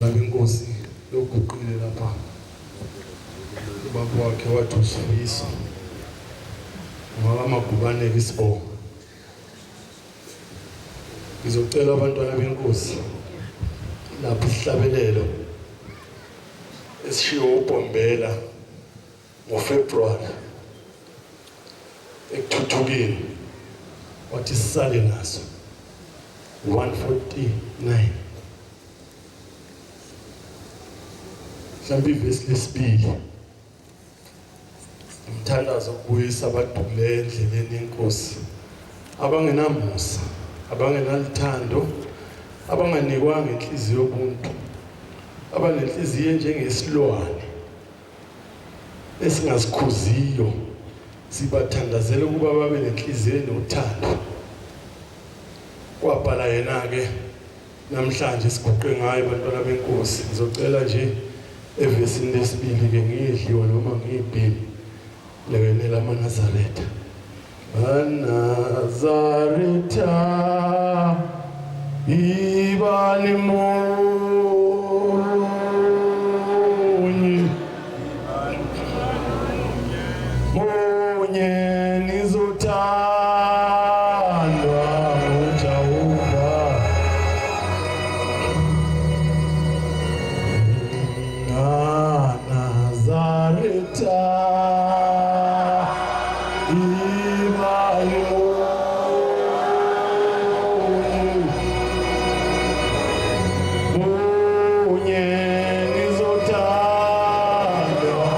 Inkosi loguqile lapha ubaba wakhe wathi uSifiso ngamaGubane Isibongo. Ngizocela abantwana benkosi lapha isihlabelelo esishiwo uBombela ngoFebruary ekuthuthukeni wathi sisale naso 149 mhlawumbe ivesi lesibili umthandazo ukubuyisa abadukileyo endleleni yenkosi abangenamusa abangenalithando abanganikwanga inhliziyo yobuntu abanenhliziyo njengesilwane esingasikhuziyo sibathandazela ukuba babe nenhliziyo enothando. Kwabhala yena ke namhlanje siguqe ngayo abantwana benkosi. Ngizocela nje evesini lesibili ke ngiyidliwa noma ngiyibhili lekenela amaNazaretha. Nazaretha ibani munye nizothandwa nguJehova. Nazaretha ibani munye nizothandwa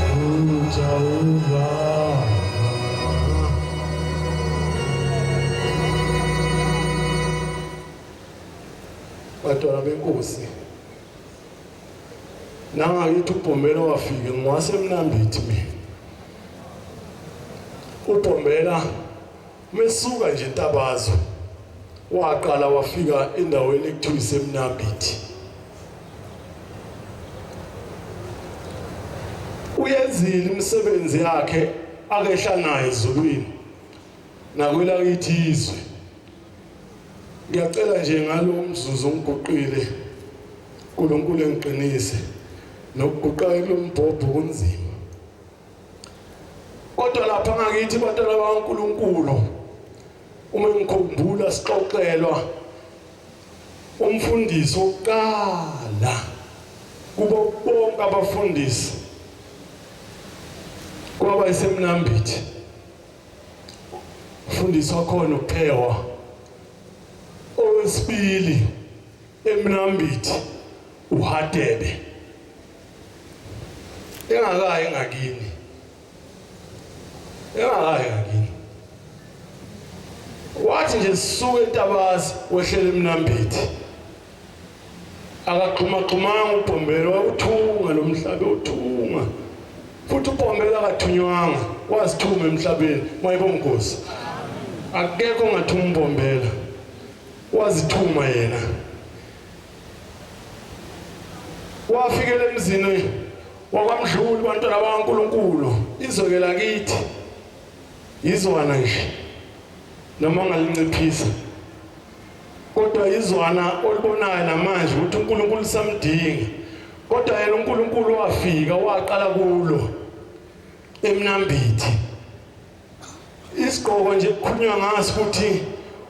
nguJehova. Bantwana benkosi, nangakithi uBombela wafike ngwasemnambithi mina. uBombela mesuka nje eNtabazo waqala wafika endaweni ekuthiwa isemnambithi. Uyenzile imisebenzi yakhe akehla nayo ezulwini nakwelakithi izwe. Ngiyacela nje ngalo umzuzu ngiguqile uNkulunkulu engiqinise nokuguqa kulombhobho kunzima. Kodwa lapha ngakithi bantwana bakaNkulunkulu uma ngikhumbula sixoxelwa umfundisi oqala kubo bonke abafundisi kwaba isemnambithi. Umfundisi wakhona uPhewa, owesibili eMnambithi uHadebe. Engakayi ngakini wathi nje sisuke eNtabazi wehlele eMnambithi akaxhumaxhumanga uBhombela uthunga lomhlaba uthunga futhi uBhombela akathunywanga wasithuma emhlabeni mayebo Nkosi akekho ongathuma uBhombela wazithuma yena wafikela emzini wakwaMdluli bantwana bakaNkulunkulu izwe lakithi izwana nje noma ngalinciphisa kodwa izwana olibonayo namanje ukuthi uNkulunkulu samdinga kodwa yena uNkulunkulu wafika waqala kulo eMnambithi isigqoko nje kukhulunywa ngaso ukuthi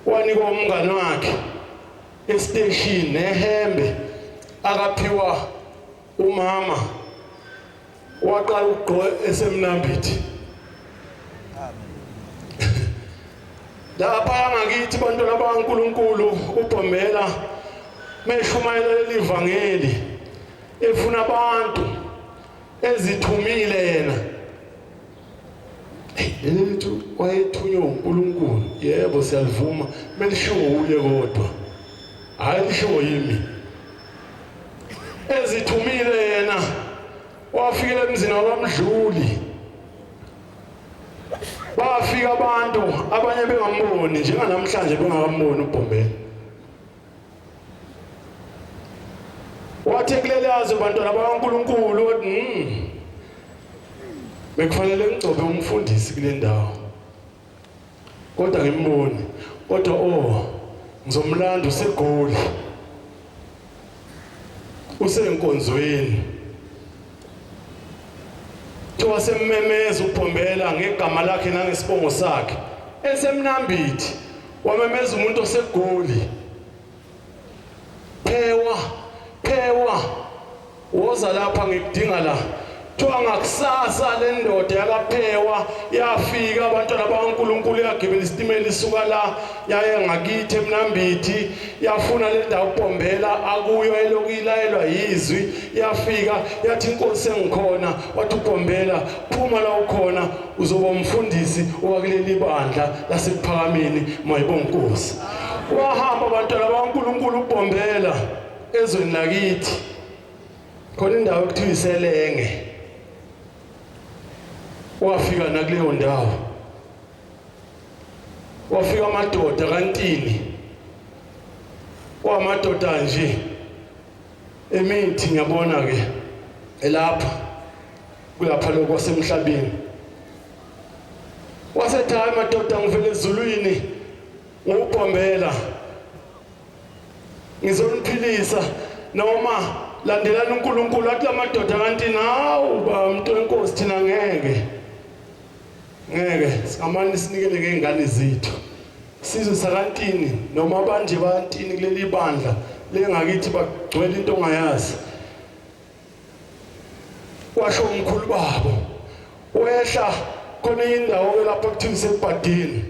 wanikwa umngane wakhe estation nehembe akaphiwa umama waqala ukugqoka eseMnambithi lapha ngakithi bantwana bakaNkulunkulu uBhombela meshumayela lelivangeli efuna abantu ezithumile yena lethu wayethunywa uNkulunkulu yebo siyalivuma melisho uye kodwa hayi lisho yimi ezithumile yena wafikela emzini wakwaMdluli bafika abantu abanye bengamboni njenganamhlanje bengakamboni uBhombela wathi kulelazo bantwana bakaNkulunkulu wathi bekufanele ngigcobe umfundisi kule ndawo kodwa ngimboni kodwa ngizomlanda useGoli usenkonzweni wasemmemeza uBhombela ngegama lakhe nangesibongo sakhe eseMnambithi wamemeza umuntu oseGoli phewa woza lapha ngikudinga la kuthiwa ngakusasa le ndoda yakaphewa yafika abantwana bakaNkulunkulu yagibela isitimela isuka la yaye ngakithi eMnambithi yafuna le ndawo uBhombela akuyo elokuyilayelwa yizwi yafika yathi inkosi engikhona wathi uBhombela phuma la ukhona uzoba umfundisi owakuleli bandla lasephakameni mayibonga inkosi wahamba abantwana bakaNkulunkulu uBhombela ezweni lakithi khona indawo ekuthiwa iSelenge wafika nakuleyo ndawo wafika amadoda kaNtini kwamadoda nje emithi ngiyabona ke elapha kulapha lokho kwasemhlabeni wasethi hayi madoda ngivele ezulwini ngoBhombela ngizoniphilisa noma landelana uNkulunkulu athi lamadoda kaNtini hawu ba umuntu wenkosi thina ngeke sikamani sinikele ke ingane zethu sizwe sakaNtini noma abanje baNtini kuleli bandla lengakithi bagcwele into ongayazi washo umkhulu babo wehla khona indawo lapha kuthiwa iseBhadeni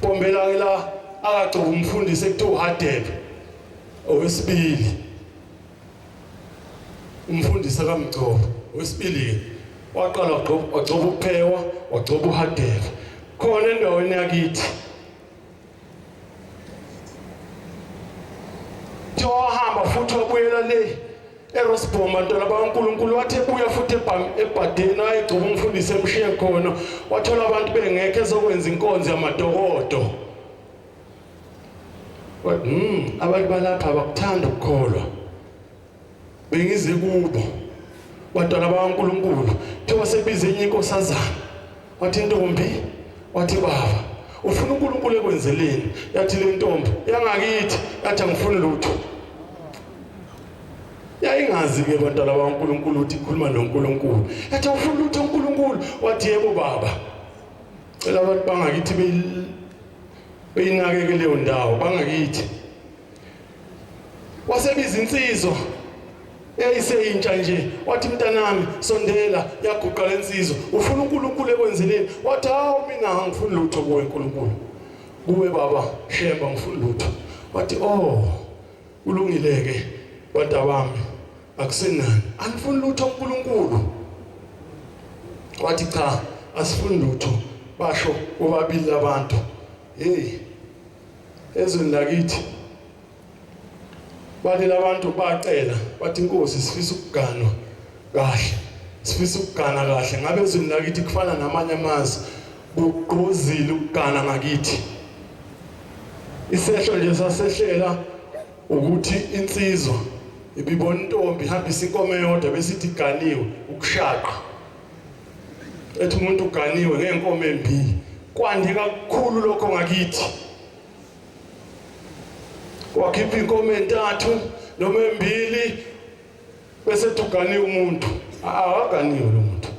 Bombela ke la akagcoba umfundisi ekuthiwa uHadebe owesibili umfundisi akamgcoba owesibili waqala wagcoba uPhewa wagcoba uHadebe khona endaweni yakithi wahamba futhi wabuyela le eRosbom bantwana bakaNkulunkulu wathi ebuya futhi eBhadeni ayegcoba umfundisi emshiye khona wathola abantu bengekho ezokwenza inkonzo yamadokodo wathi abantu balapha abakuthanda ukukholwa bengize kubo bantwana bakaNkulunkulu thiwa sebize enye inkosazana wathi intombi wathi baba ufuna uNkulunkulu ekwenzeleni yathi le ntombi yangakithi yathi angifuni lutho yayingazi ke bantwana bakaNkulunkulu uthi ikhuluma noNkulunkulu yathi ufuna lutho uNkulunkulu wathi yebo baba cela abantu bangakithi beyinake leyo ndawo bangakithi wasebiza insizwa eyiseyintsha nje wathi mntanami sondela yaguqa lensizwa ufuna uNkulunkulu ekwenzeleni wathi hawu mina angifuni lutho kuwe uNkulunkulu kuwe baba shemba ngifuni lutho wathi ulungileke bantu bami akusenani angifuni lutho uNkulunkulu wathi cha asifuni lutho basho ubabili abantu hey ezweni lakithi bathi labantu bacela bathi inkosi sifisa ukuganwa kahle sifisa ukugana kahle ngabe ezweni lakithi kufana namanye amazwe kugqozile ukugana ngakithi isehlo nje sasehlela ukuthi insizwa ibibona intombi ihambisa inkomo eyodwa besithi iganiwe ukushaqa ethi umuntu uganiwe ngenkomo embili kwande kakhulu lokho ngakithi wakhipha inkomo entathu noma embili bese tuganiwe umuntu akaganiwe lo muntu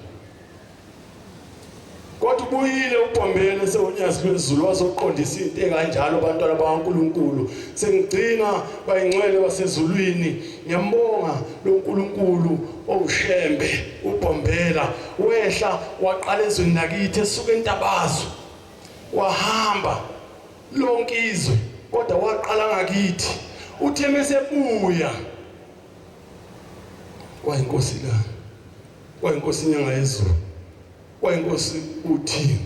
kodwa ubuyile uBhombele sewunyazi lwezulu wazoqondisa into ekanjalo abantwana bakaNkuluNkulu sengigcina bayingcwele basezulwini ngiyambonga lo nkulunkulu owushembe uBhombela wehla waqala ezweni lakithi esuka eNtabazo wahamba lonke izwe kodwa waqala ngakithi uthe mesebuya kwayinkosi la kwayinkosi inyanga yezulu kwayinkosi uthi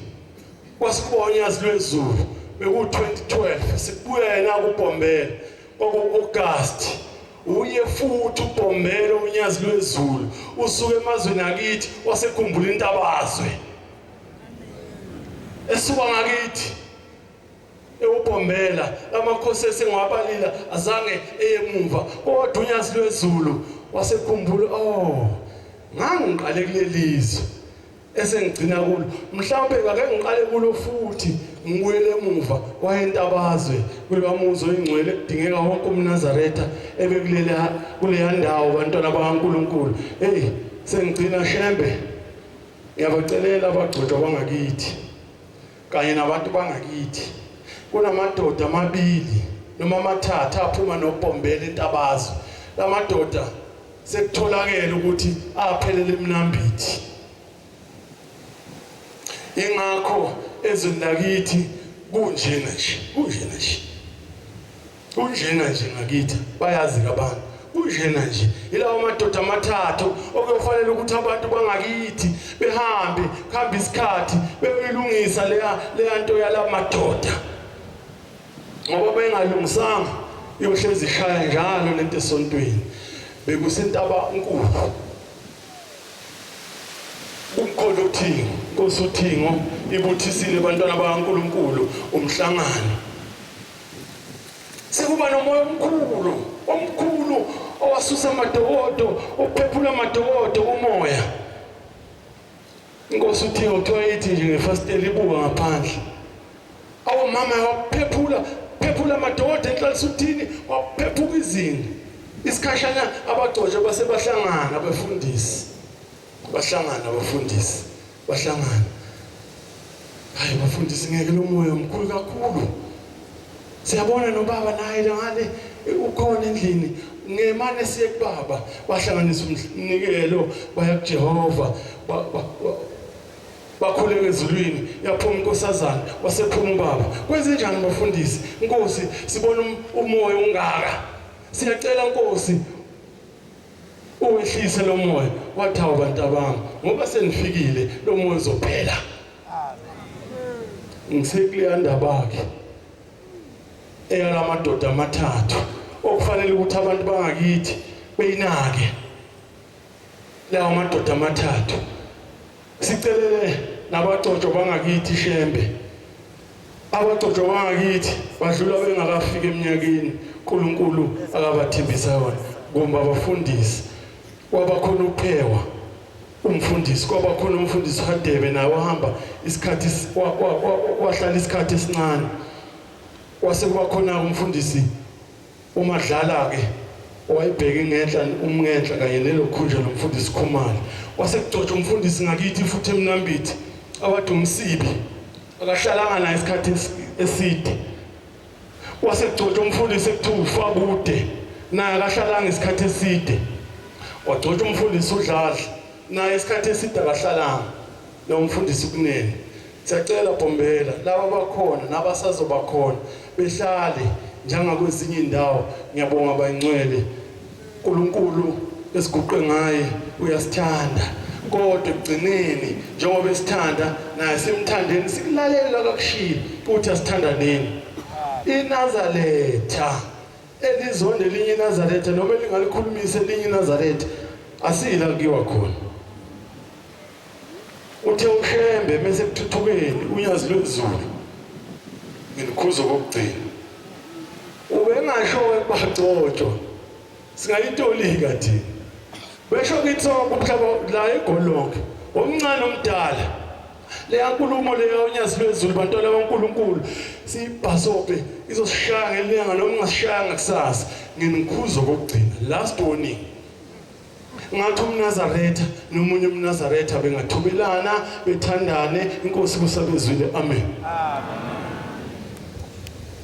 kwasikubonyazi lwezulu beku 2012 sibuya yena kuBhombela kwaku-August uye futhi uBhombela unyazi lwezulu usuke emazweni akithi wasekhumbula intabazwe esuka ngakithi eUBhombela amakhosi esengabalila azange eyemuva kodwa unyazi lwezulu wasekhumbula ngangiqale kulelizwe esengigcina kulo mhlawumbe ake ngiqale kulo futhi ngibuyele emuva wayentabazwe kulebamuzo ingcwele kudingeka wonke umNazaretha ebekulela kuleya ndawo bantwana bakaNkuluNkulu sengigcina shembe ngiyabacelela abagcotshwa bangakithi kanye nabantu bangakithi kunamadoda amabili noma amathathu aphuma noBhombela eNtabazo lamadoda sekutholakala ukuthi aphelele eMnambithi ingakho ezweni lakithi kunjena nje ngakithi bayazi abantu kunjena nje ilawo madoda amathathu okuyofanele ukuthi abantu bangakithi behambe khamba isikhathi beyilungisa leya nto yala madoda ngoba bengalungisanga yohlezi ishaya njalo lento esontweni bekusentaba enkulu umkholo uthingo Nkosi uthingo ibuthisile abantwana bakaNkuluNkulu umhlangano sekuba nomoya omkhulu owasusa amadokodo ophephula amadokodo umoya Nkosi uthingo kuthiwa yithi nje ngefastela ibuka ngaphandle awumama waphephula amadokodo enhlalisa uthini waphephuka izinto isikhashana abagcotshwa basebahlangana abafundisi bahlangana hayi bafundisi ngeke lo moya omkhulu kakhulu siyabona nobaba naye ngale ukhona endlini ngemane siye kubaba bahlanganisa umnikelo baya kuJehova bakhuleka ezulwini yaphuma inkosazana wasephuma ubaba kwenze njani bafundisi Nkosi sibona umoya ungaka siyacela Nkosi uwehlise lo moya wathawa abantu abami ngoba senifikile lo moya uzophela ngisekule andabakhe eyalamadoda amathathu okufanele ukuthi abantu bangakithi beyinake lawo madoda amathathu sicelele nabagcotshwa bangakithi shembe abagcotshwa bangakithi badlula bengakafika eminyakeni uNkulunkulu akabathembisa yona ngoba abafundisi kwabakhona uphewa umfundisi kwabakhona umfundisi kaDebe naye wahamba isikhathi wahlala isikhathi esincane kwase kuba khona umfundisi uMadlala ke owayebheke ngenhla umngenhla kanye nelokhunja lomfundisi Khumalo wasekucotsha umfundisi ngakithi futhi eMnambithi abathi umsibi akahlalanga naye isikhathi eside wasekucotsha umfundisi ekuthiwa uFabude naye akahlalanga isikhathi eside wagcotshwa umfundisi uDladla naye isikhathi eside akahlalanga lo mfundisi kunene siyacela Bhombela laba bakhona nabasazoba khona behlale njengakwezinye indawo ngiyabonga bayingcwele uNkulunkulu esiguqe ngaye uyasithanda kodwa ekugcineni njengoba esithanda naye simthandeni sikulalela kakushilo ukuthi asithandaneni. iNazaretha elizonde elinye iNazaretha noma elingalikhulumisa elinye iNazaretha asila kuyiwa khona. Uthe ushembe bese kuthuthukeni unyazi lwezulu nginikhuzo kokugcina ubengasho ekubagcotshwa singayitolika thina besho kithoko umhlaba la egolonke omncane omdala leya nkulumo leya unyazi lwezulu bantwana baNkulunkulu siyibhasope izosishaya ngelinga noma ungasishaya kusasa nginikhuzo kokugcina. Last warning. Ngathi umNazaretha nomunye umNazaretha bengathobelana bethandane inkosi kusabezwile. Amen.